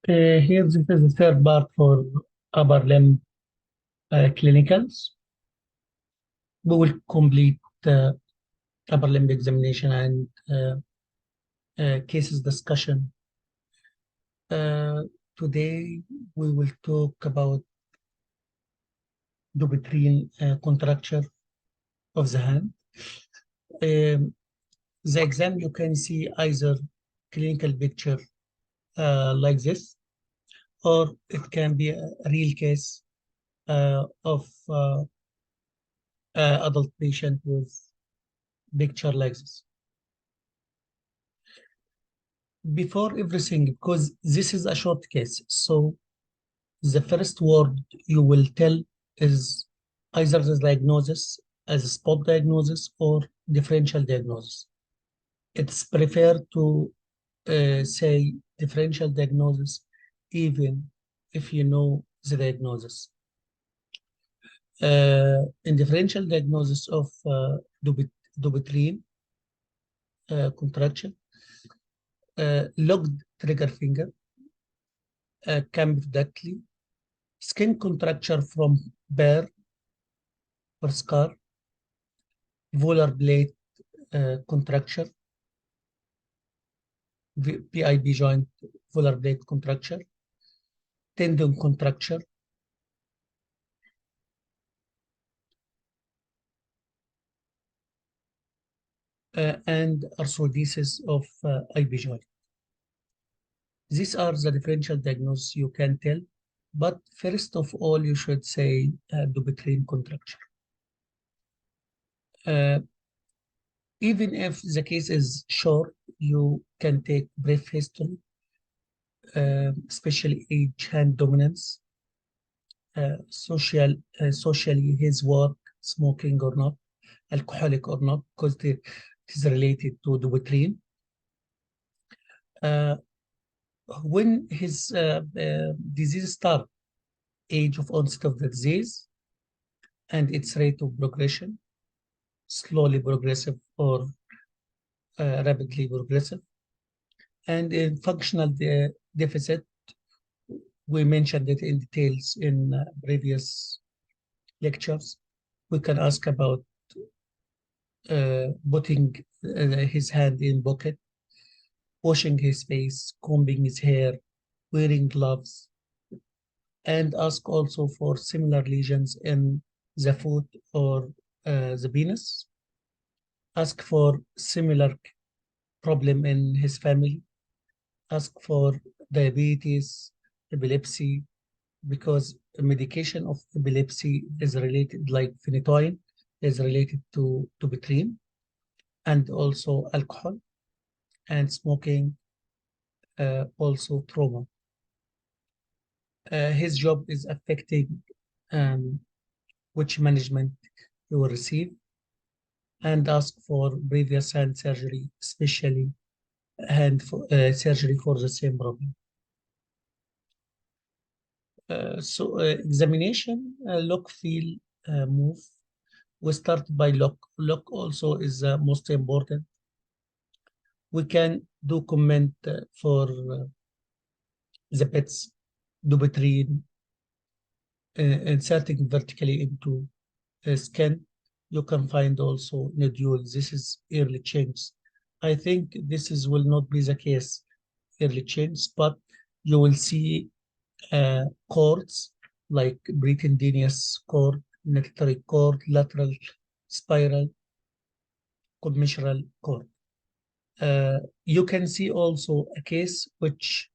Here, this is the third part for upper limb clinicals. We will complete upper limb examination and cases discussion. Today, we will talk about Dupetrene contracture of the hand. The exam, you can see either clinical picture like this, or it can be a real case of adult patient with picture like this. Before everything, because this is a short case, so the first word you will tell is either the diagnosis as a spot diagnosis or differential diagnosis. It's preferred to say differential diagnosis even if you know the diagnosis. In differential diagnosis of Dupetrene contraction, locked trigger finger, campodactyly, skin contracture from bear or scar, volar blade contracture, PIB joint volar blade contracture, tendon contracture, and arthrodesis of IB joint. These are the differential diagnosis you can tell, but first of all, you should say Dupetrene contracture. Even if the case is short, you can take brief history, especially age, hand dominance, socially his work, smoking or not, alcoholic or not, because it is related to Dupetrene. When his disease start, age of onset of the disease, and its rate of progression, slowly progressive or rapidly progressive, and in functional deficit, we mentioned it in details in previous lectures. We can ask about putting his hand in pocket, washing his face, combing his hair, wearing gloves, and ask also for similar lesions in the foot or the penis. Ask for similar problem in his family. Ask for diabetes, epilepsy, because medication of epilepsy is related, like phenytoin, is related to Dupetrene, and also alcohol, and smoking, also trauma. His job is affecting which management he will receive, and ask for previous hand surgery, especially hand surgery for the same problem. Examination, look, feel, move. We start by look. Look also is most important. We can do comment for the pets, Dupetrene, inserting vertically into skin. You can find also nodules. This is early change. I think this will not be the case, early change, but you will see cords like pretendinous cord, nectary cord, lateral spiral, commissural cord. You can see also a case which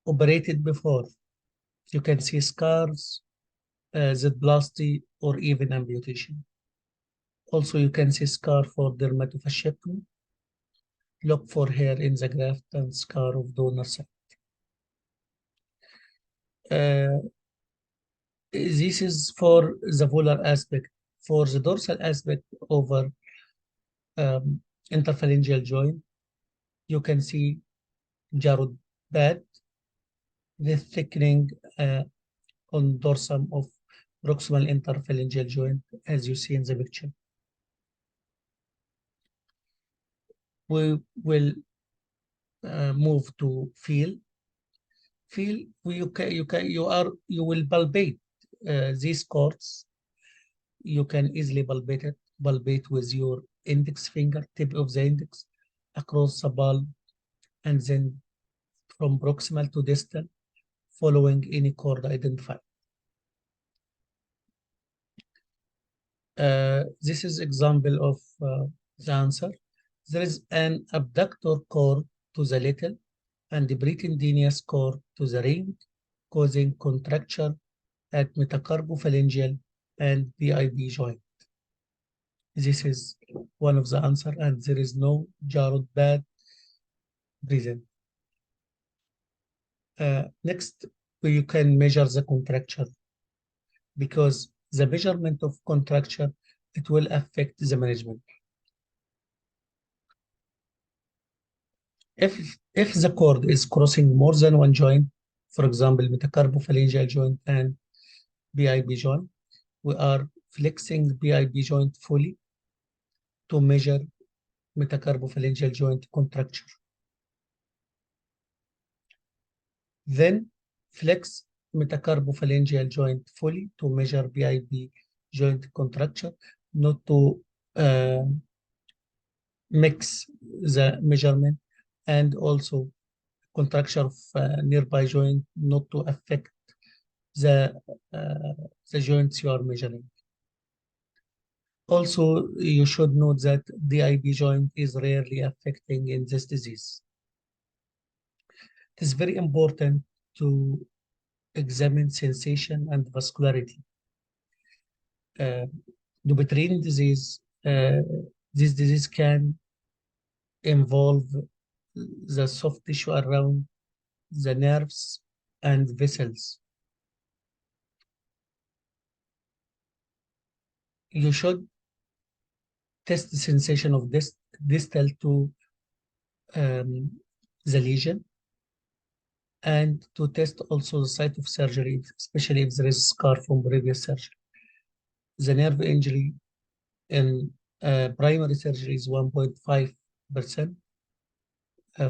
operated before. You can see scars, Z-plasty, or even amputation. Also, you can see scar for dermatofasciectomy. Look for hair in the graft and scar of donor site. This is for the volar aspect. For the dorsal aspect over interphalangeal joint, you can see jarrod pad, the thickening on dorsum of proximal interphalangeal joint, as you see in the picture. We will move to feel. feel you will palpate these chords. You can easily palpate with your index finger, tip of the index, across the palm, and then from proximal to distal, following any chord identified. This is example of the answer. There is an abductor cord to the little and the pretendinous cord to the ring, causing contracture at metacarpophalangeal and PIP joint. This is one of the answer, and there is no graduaate present. Next, you can measure the contracture, because the measurement of contracture, it will affect the management. If the cord is crossing more than one joint, for example, metacarpophalangeal joint and PIP joint, we are flexing the PIP joint fully to measure metacarpophalangeal joint contracture. Then flex metacarpophalangeal joint fully to measure PIP joint contracture, not to mix the measurement, and also contracture of nearby joint, not to affect the joints you are measuring. Also, you should note that the IB joint is rarely affecting in this disease. It is very important to examine sensation and vascularity. Dupetrene disease, this disease can involve the soft tissue around the nerves and vessels. You should test the sensation of this distal to the lesion, and to test also the site of surgery, especially if there is scar from previous surgery. The nerve injury in primary surgery is 1.5%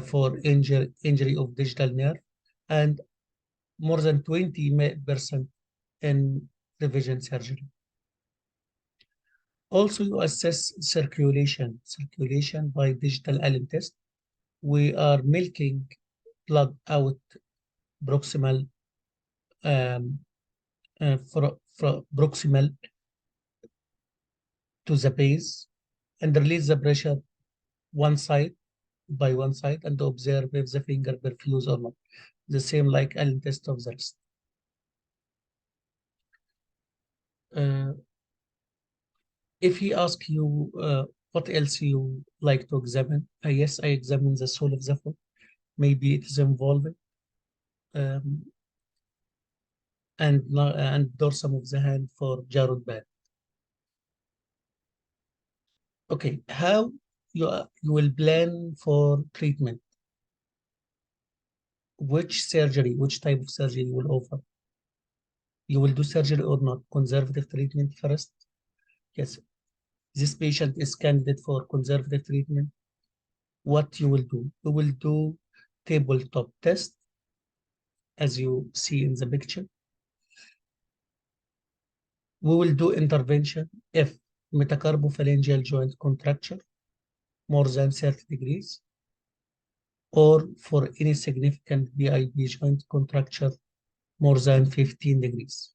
for injury of digital nerve, and more than 20% in revision surgery. Also, you assess circulation by digital Allen test. We are milking blood out proximal proximal to the base, and release the pressure one side by one side, and observe if the finger perfuse or not. The same like Allen test of the wrist. If he asks you what else you like to examine, yes, I examine the sole of the foot. Maybe it is involved, and dorsum of the hand for graduaate. Okay, how you will plan for treatment? Which type of surgery you will offer? You will do surgery or not? Conservative treatment first? Yes, this patient is candidate for conservative treatment. What you will do? You will do tabletop test, as you see in the picture. We will do intervention if metacarpophalangeal joint contracture more than 30 degrees, or for any significant PIP joint contracture more than 15 degrees.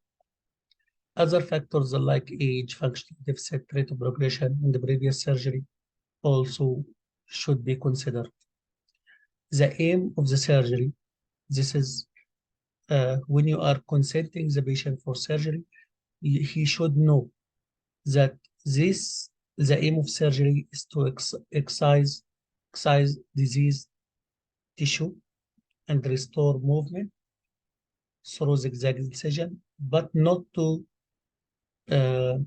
Other factors like age, functional deficit, rate of progression, and the previous surgery also should be considered. The aim of the surgery, this is when you are consenting the patient for surgery, he should know that the aim of surgery is to excise diseased tissue and restore movement through zigzag incision, but not to end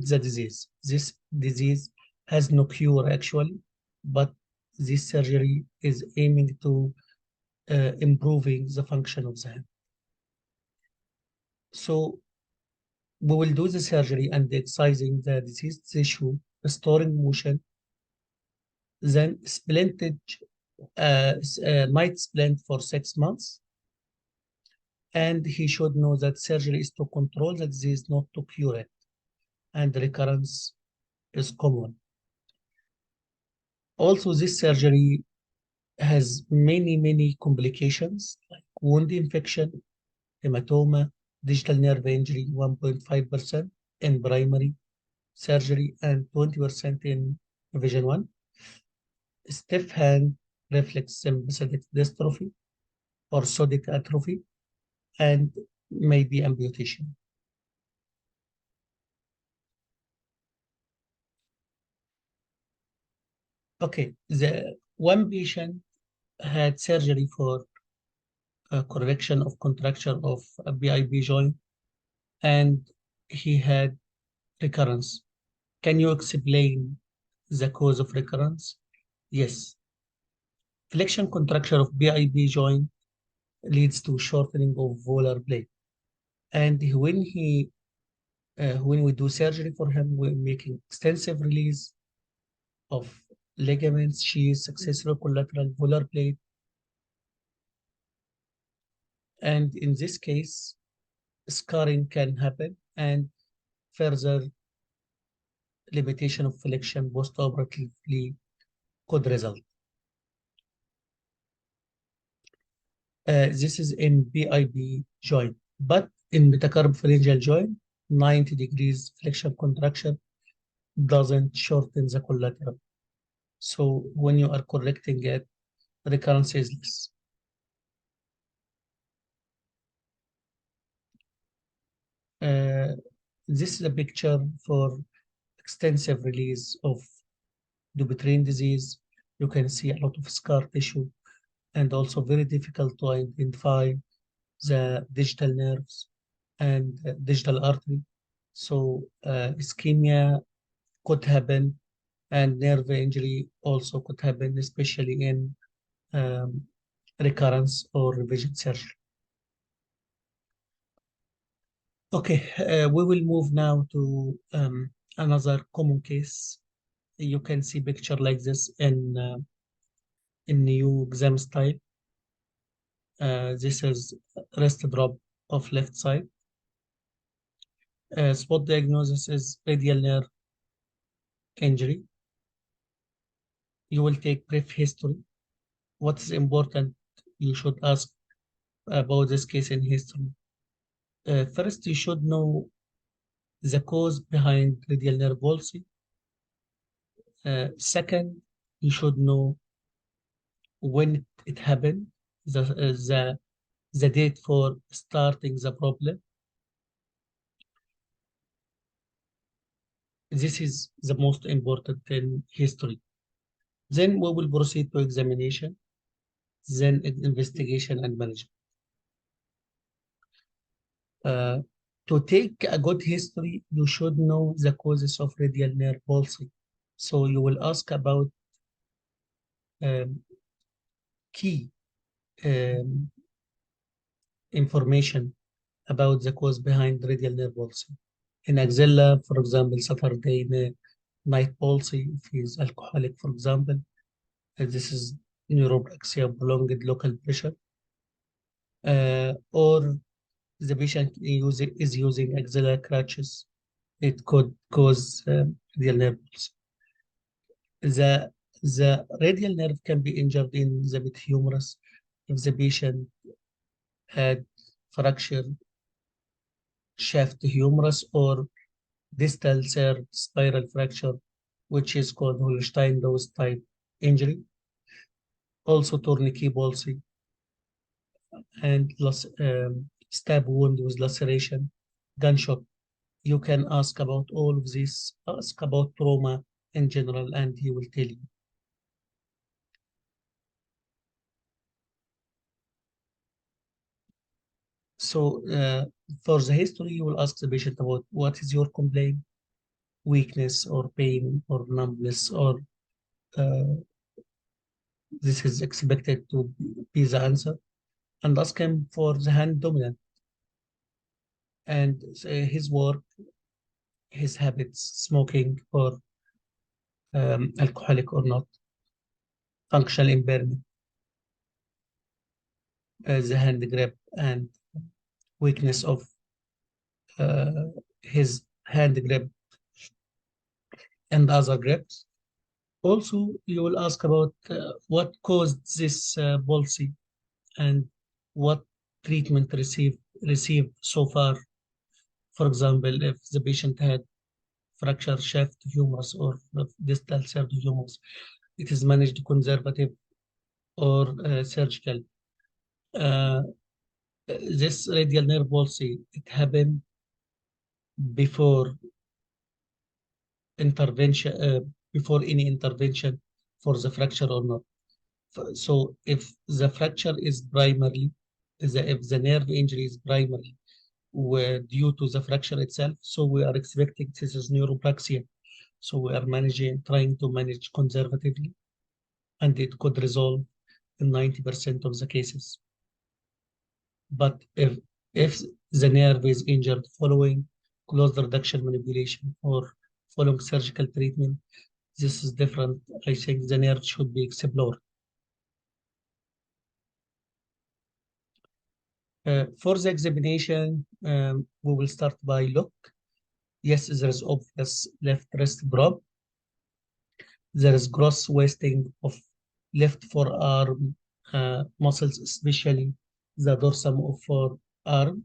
the disease. This disease has no cure actually, but this surgery is aiming to improving the function of the hand. So we will do the surgery and excising the diseased tissue, restoring motion, then splintage night splint for 6 months, and he should know that surgery is to control the disease, not to cure it, and recurrence is common. Also, this surgery has many complications like wound infection, hematoma, digital nerve injury, 1.5% in primary surgery and 20% in Division 1, stiff hand reflex sympathetic dystrophy, orthotic atrophy, and maybe amputation. Okay, the one patient had surgery for correction of contracture of a BIB joint, and he had recurrence. Can you explain the cause of recurrence? Yes. Flexion contracture of BIB joint leads to shortening of volar blade. And when we do surgery for him, we're making extensive release of ligaments, sheaths, accessory collateral, volar blade. And in this case, scarring can happen and further limitation of flexion postoperatively could result. This is in BIB joint, but in metacarpophalangeal joint, 90 degrees flexion contraction doesn't shorten the collateral. So when you are correcting it, recurrence is less. This is a picture for extensive release of Dupetrene disease. You can see a lot of scar tissue and also very difficult to identify the digital nerves and digital artery. So ischemia could happen and nerve injury also could happen, especially in um, recurrence or revision surgery. Okay, we will move now to another common case. You can see picture like this in new exam style. This is wrist drop of left side. Spot diagnosis is radial nerve injury. You will take brief history. What is important? You should ask about this case in history. First, you should know the cause behind radial nerve palsy. Second, you should know when it happened, the date for starting the problem. This is the most important in history. Then we will proceed to examination, then investigation and management. To take a good history, you should know the causes of radial nerve palsy. So you will ask about um, key um, information about the cause behind radial nerve palsy. In axilla, for example, Saturday night palsy, if he is alcoholic, for example, this is neuropraxia, prolonged local pressure, or the patient is using axillary crutches, it could cause radial nerve palsy. The radial nerve can be injured in the mid-humerus if the patient had fractured shaft humerus or distal third spiral fracture, which is called Holstein-Lewis type injury. Also tourniquet palsy and stab wound with laceration, gunshot. You can ask about all of this, ask about trauma in general, and he will tell you. So for the history, you will ask the patient about what is your complaint, weakness or pain or numbness, or uh, this is expected to be the answer, and ask him for the hand dominant and his work, his habits, smoking or alcoholic or not, functional impairment. the hand grip and weakness of uh, his hand grip and other grips. Also, you will ask about what caused this palsy and what treatment received so far. For example, if the patient had fracture shaft humerus or distal third humerus, it is managed conservative or surgical. Uh, this radial nerve palsy, it happened before intervention, before any intervention for the fracture or not. So if the fracture is primarily, if the nerve injury is primarily due to the fracture itself, so we are expecting this is neuropraxia. So we are trying to manage conservatively, and it could resolve in 90% of the cases. But if the nerve is injured following closed reduction manipulation or following surgical treatment, this is different. I think the nerve should be explored. For the examination, we will start by look. Yes, there is obvious left wrist drop. There is gross wasting of left forearm muscles, especially the dorsum of forearm.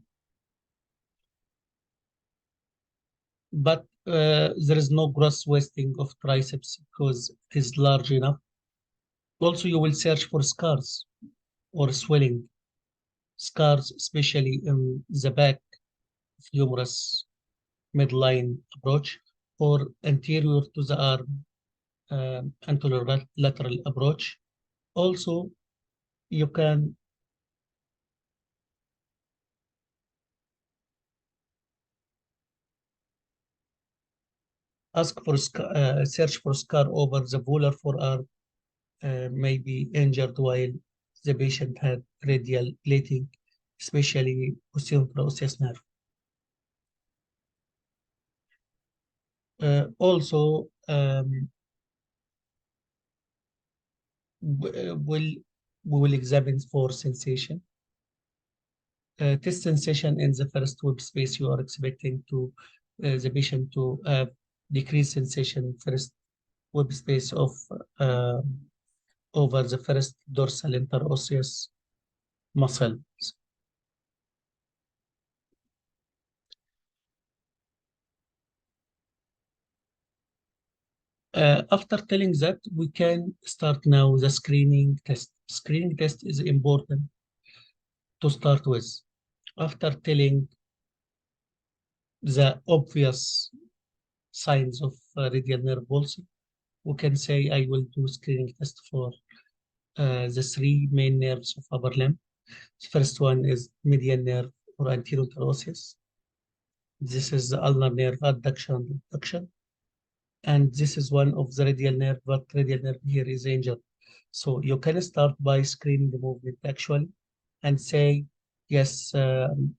But there is no gross wasting of triceps because it is large enough. Also, you will search for scars or swelling. Scars, especially in the back of humerus midline approach or anterior to the arm anterolateral approach. Also, you can search for scar over the volar forearm, may be injured while the patient had radial plating, especially osteointraosseous nerve. Also, we will examine for sensation. Test sensation in the first web space. You are expecting to the patient to have decreased sensation first web space of uh, over the first dorsal interosseous muscle. After telling that, we can start now the screening test. Screening test is important to start with. After telling the obvious signs of radial nerve palsy, we can say I will do screening test for the three main nerves of upper limb. The first one is median nerve or anterior interosseous. This is the ulnar nerve adduction and abduction. And this is one of the radial nerve, but radial nerve here is injured. So you can start by screening the movement actually and say, yes,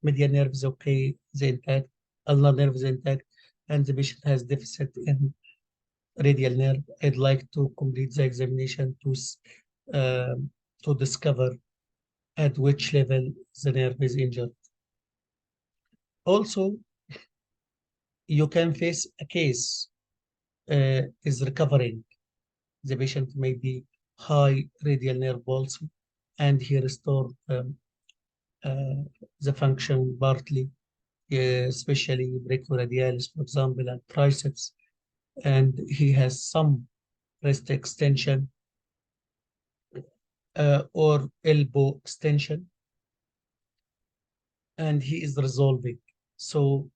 median nerve is okay, is intact, ulnar nerve is intact, and the patient has deficit in radial nerve. I'd like to complete the examination uh, to discover at which level the nerve is injured. Also, you can face a case is recovering. The patient may be high radial nerve palsy, and he restored uh, the function partly, especially brachioradialis, for example, and triceps, and he has some wrist extension or elbow extension, and he is resolving. So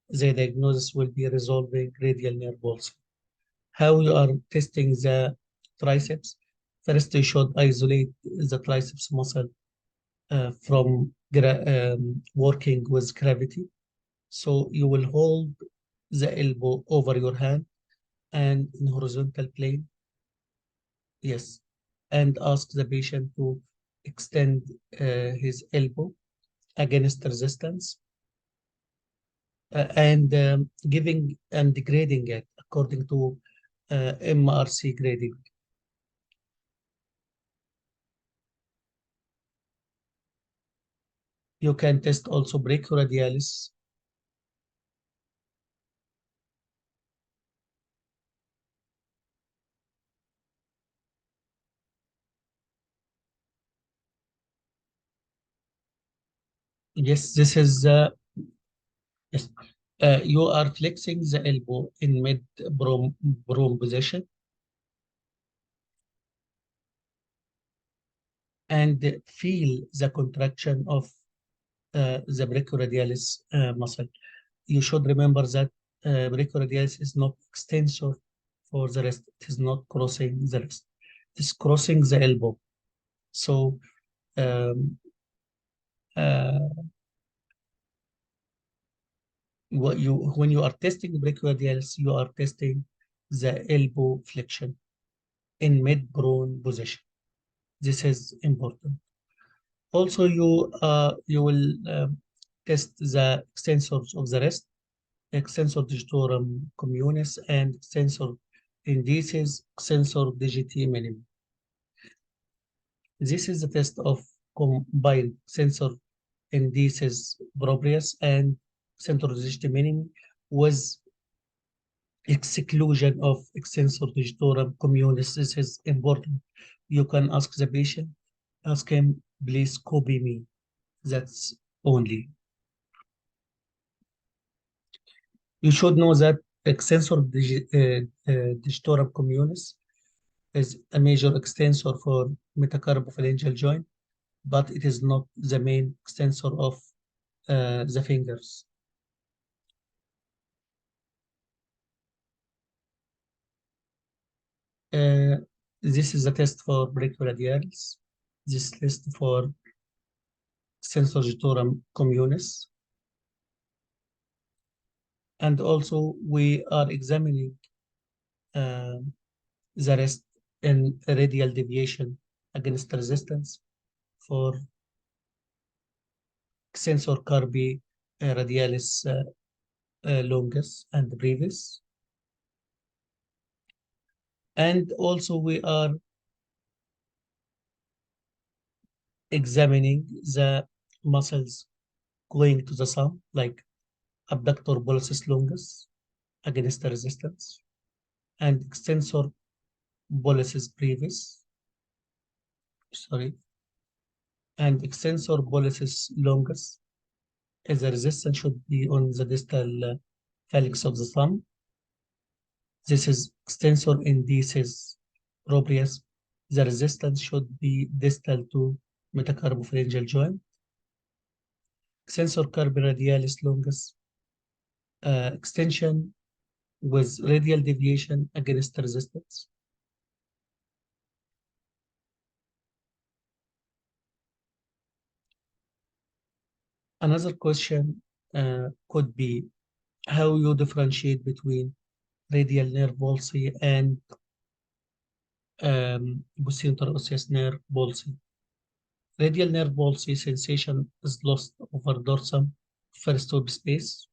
the diagnosis will be resolving radial nerve palsy. How you are testing the triceps? First, you should isolate the triceps muscle from working with gravity. So you will hold the elbow over your hand and in horizontal plane, yes, and ask the patient to extend his elbow against resistance and giving and grading it according to MRC grading. You can test also brachioradialis. Yes, this is yes. You are flexing the elbow in mid prone position and feel the contraction of the brachioradialis muscle. You should remember that brachioradialis is not extensor for the wrist. It is not crossing the wrist. It is crossing the elbow. So um, uh, when you are testing brachioradialis, you are testing the elbow flexion in mid prone position. This is important. Also, you will test the extensors of the wrist, extensor digitorum communis, and extensor indicis, extensor digiti minimi. This is the test of combined extensor indicis proprius and extensor digiti minimi with exclusion of extensor digitorum communis. This is important. You can ask the patient, ask him, please copy me. That's only. You should know that extensor digitorum communis is a major extensor for metacarpophalangeal joint, but it is not the main extensor of the fingers. Uh, this is a test for brachioradialis. This test for extensor digitorum communis. And also we are examining uh, the rest in radial deviation against resistance for extensor carpi radialis longus and brevis. And also we are examining the muscles going to the thumb, like abductor pollicis longus against the resistance, and extensor pollicis brevis, sorry, and extensor pollicis longus, as the resistance should be on the distal phalanx of the thumb. This is extensor indicis proprius. The resistance should be distal to metacarpophalangeal joint. Extensor carpi radialis longus extension with radial deviation against resistance. Another question could be how you differentiate between radial nerve palsy and posterior interosseous nerve palsy. Radial nerve palsy sensation is lost over dorsum first rib space,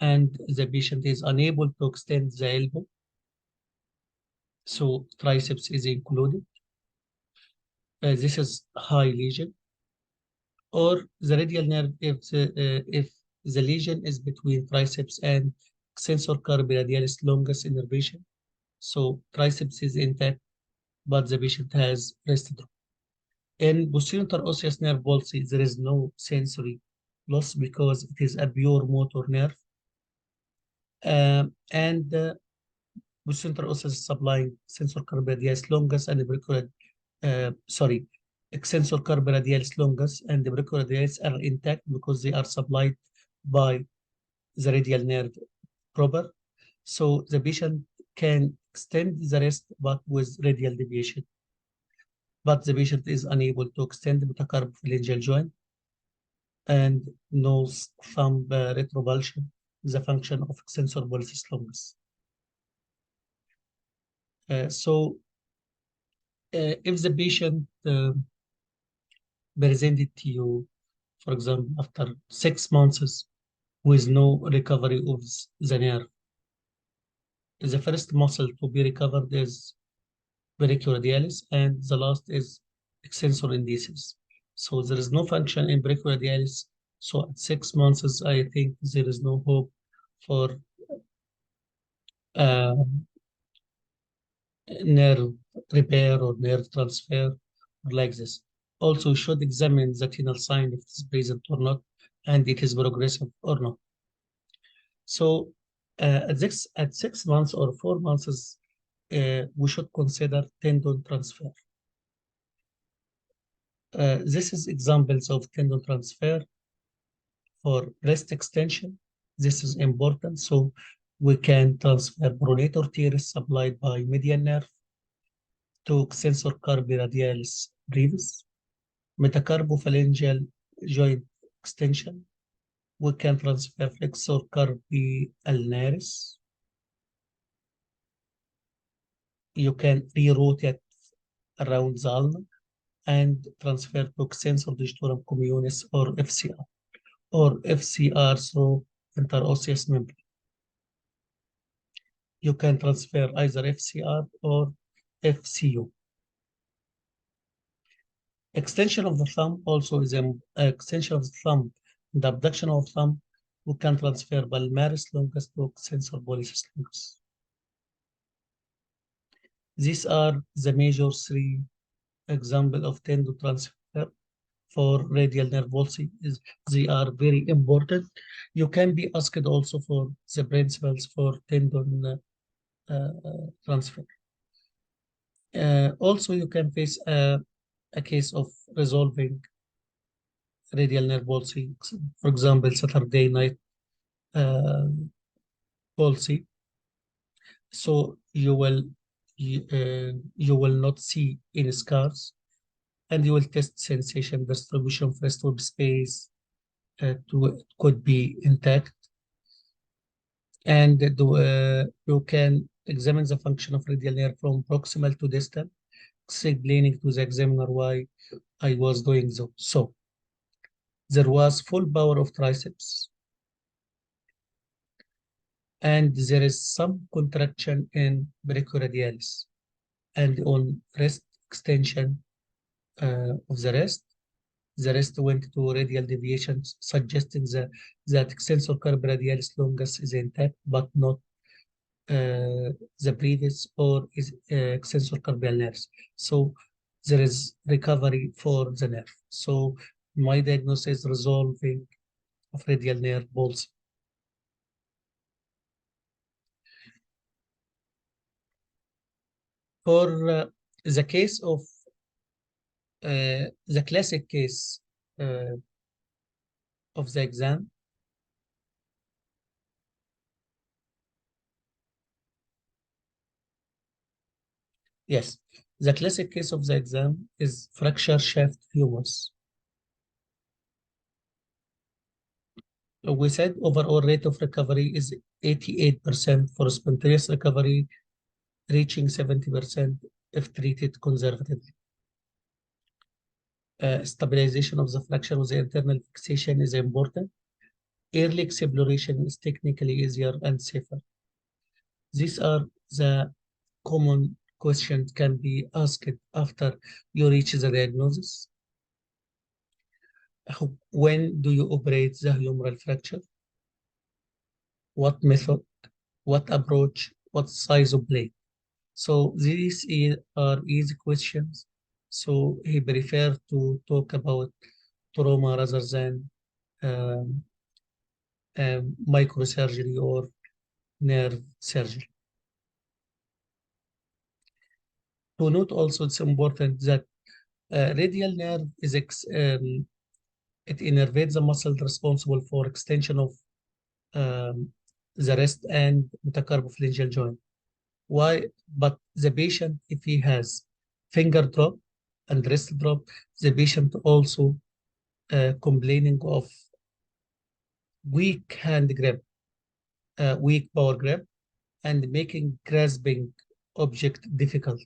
and the patient is unable to extend the elbow, so triceps is included. This is high lesion. Or the radial nerve if the lesion is between triceps and extensor carpi radialis longus innervation. So triceps is intact, but the patient has wrist drop. In posterior interosseous nerve palsy, there is no sensory loss because it is a pure motor nerve. And posterior interosseous is supplying extensor carpi radialis longus and sorry, extensor carpi radialis longus and the brachioradialis are intact because they are supplied by the radial nerve proper. So the patient can extend the wrist but with radial deviation. But the patient is unable to extend the metacarpophalangeal joint and no thumb retrovulsion, the function of extensor pollicis longus. If the patient presented to you, for example, after 6 months with no recovery of the nerve, the first muscle to be recovered is brachioradialis, and the last is extensor indicis. So there is no function in brachioradialis, So at 6 months, I think there is no hope for uh, nerve repair or nerve transfer or like this. Also, you should examine the renal sign if it is present or not, and it is progressive or not. So at 6 months or 4 months, we should consider tendon transfer. This is examples of tendon transfer for wrist extension. This is important. So we can transfer pronator teres supplied by medial nerve to extensor carpi radialis brevis, metacarpophalangeal joint extension. We can transfer flexor carpi ulnaris. You can re-rotate around the ulna and transfer to extensor digitorum communis or FCR through interosseous membrane. You can transfer either FCR or FCU. Extension of the thumb also is an extension of the thumb. The abduction of thumb, we can transfer palmaris longus to extensor pollicis longus. These are the major three examples of tendon transfer for radial nerve palsy. They are very important. You can be asked also for the principles for tendon transfer. Also, you can face a case of resolving radial nerve palsy, for example, Saturday night uh, palsy. So you will not see any scars, and you will test sensation distribution first web space could be intact, and you can examine the function of radial nerve from proximal to distal, explaining to the examiner why I was doing so. So there was full power of triceps, and there is some contraction in brachioradialis, and on wrist extension of the wrist. The rest went to radial deviations, suggesting that extensor carpi radialis longus is intact, but not the brevis or extensor carpi ulnaris. So there is recovery for the nerve. So my diagnosis is resolving of radial nerve palsy. For the case of the classic case of the exam, yes, the classic case of the exam is fracture shaft humerus. We said overall rate of recovery is 88% for spontaneous recovery, reaching 70% if treated conservatively. Stabilization of the fracture with the internal fixation is important. Early exploration is technically easier and safer. These are the common questions can be asked after you reach the diagnosis. When do you operate the humeral fracture? What method? What approach? What size of blade? So these are easy questions. So he prefer to talk about trauma rather than um, microsurgery or nerve surgery. To note also, it's important that radial nerve is it innervates the muscle responsible for extension of the wrist and metacarpophalangeal joint. Why? But the patient, if he has finger drop and wrist drop, the patient also complaining of weak hand grip, weak power grip, and making grasping object difficult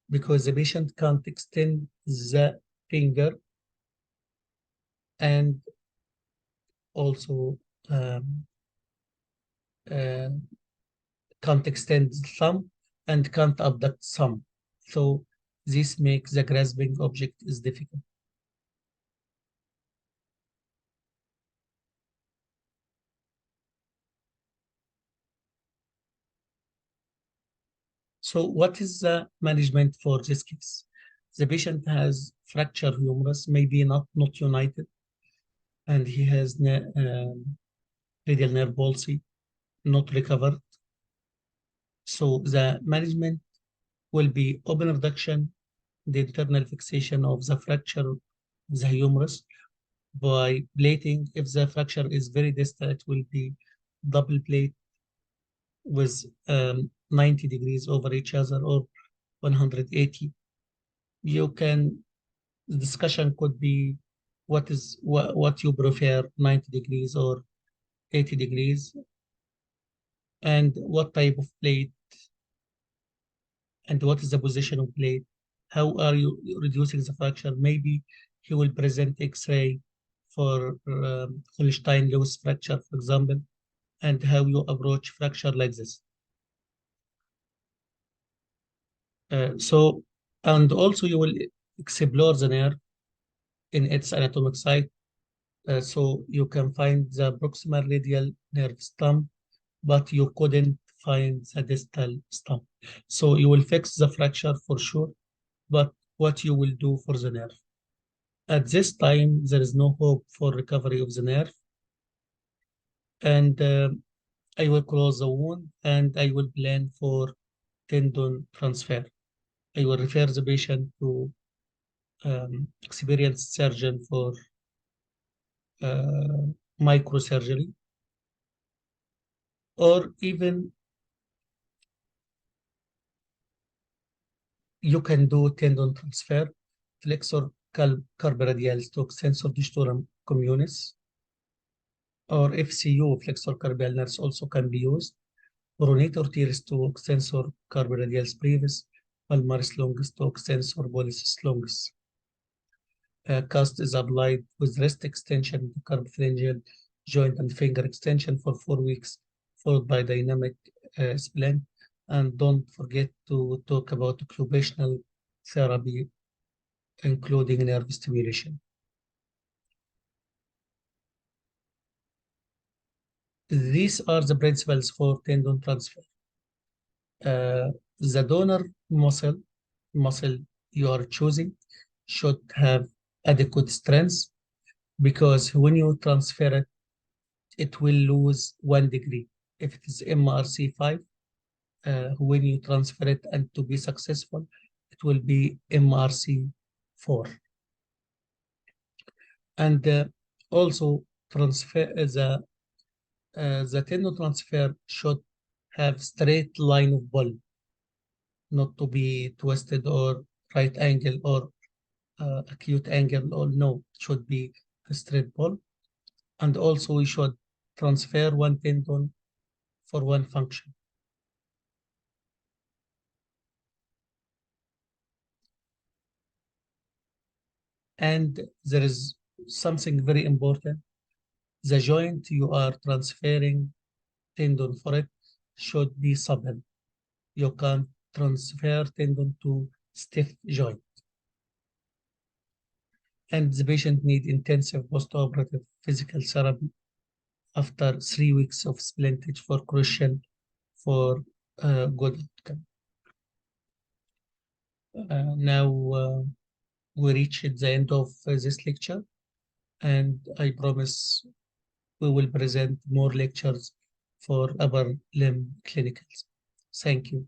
because the patient can't extend the finger and also um, uh, can't extend the thumb and can't abduct thumb. So this makes the grasping object is difficult. So what is the management for this case? The patient has fractured humerus, maybe not united, and he has radial nerve palsy, not recovered. So the management will be open reduction, the internal fixation of the fracture of the humerus by plating. If the fracture is very distal, it will be double plate with 90 degrees over each other or 180. You can, the discussion could be what you prefer, 90 degrees or 80 degrees, and what type of plate and what is the position of plate. How are you reducing the fracture? Maybe he will present X-ray for Holstein-Lewis fracture, for example, and how you approach fracture like this. And also you will explore the nerve in its anatomic site. So you can find the proximal radial nerve stump, but you couldn't find the distal stump. So you will fix the fracture for sure, but what you will do for the nerve? At this time, there is no hope for recovery of the nerve, and I will close the wound and I will plan for tendon transfer. I will refer the patient to experienced surgeon for uh, microsurgery, or even you can do tendon transfer, flexor carbaradialis to extensor digitorum communis, or FCU, flexor carpial nerves, also can be used. Pronator teres to extensor carbaradialis brevis, palmaris longus to extensor pollicis longus. Cast is applied with wrist extension, carpopharyngeal joint, and finger extension for 4 weeks, followed by dynamic splint. And don't forget to talk about occupational therapy, including nerve stimulation. These are the principles for tendon transfer. The donor muscle you are choosing should have adequate strength, because when you transfer it, it will lose 1 degree. If it is MRC5, when you transfer it and to be successful, it will be MRC4. And also transfer the tendon transfer should have straight line of ball, not to be twisted or right angle or acute angle, or no, it should be a straight ball. And also we should transfer one tendon for one function. And there is something very important. The joint you are transferring tendon for it should be supple. You can't transfer tendon to stiff joint. And the patient need intensive postoperative physical therapy after 3 weeks of splintage for crucial for good outcome. Now we reached the end of this lecture, and I promise we will present more lectures for upper limb clinicals. Thank you.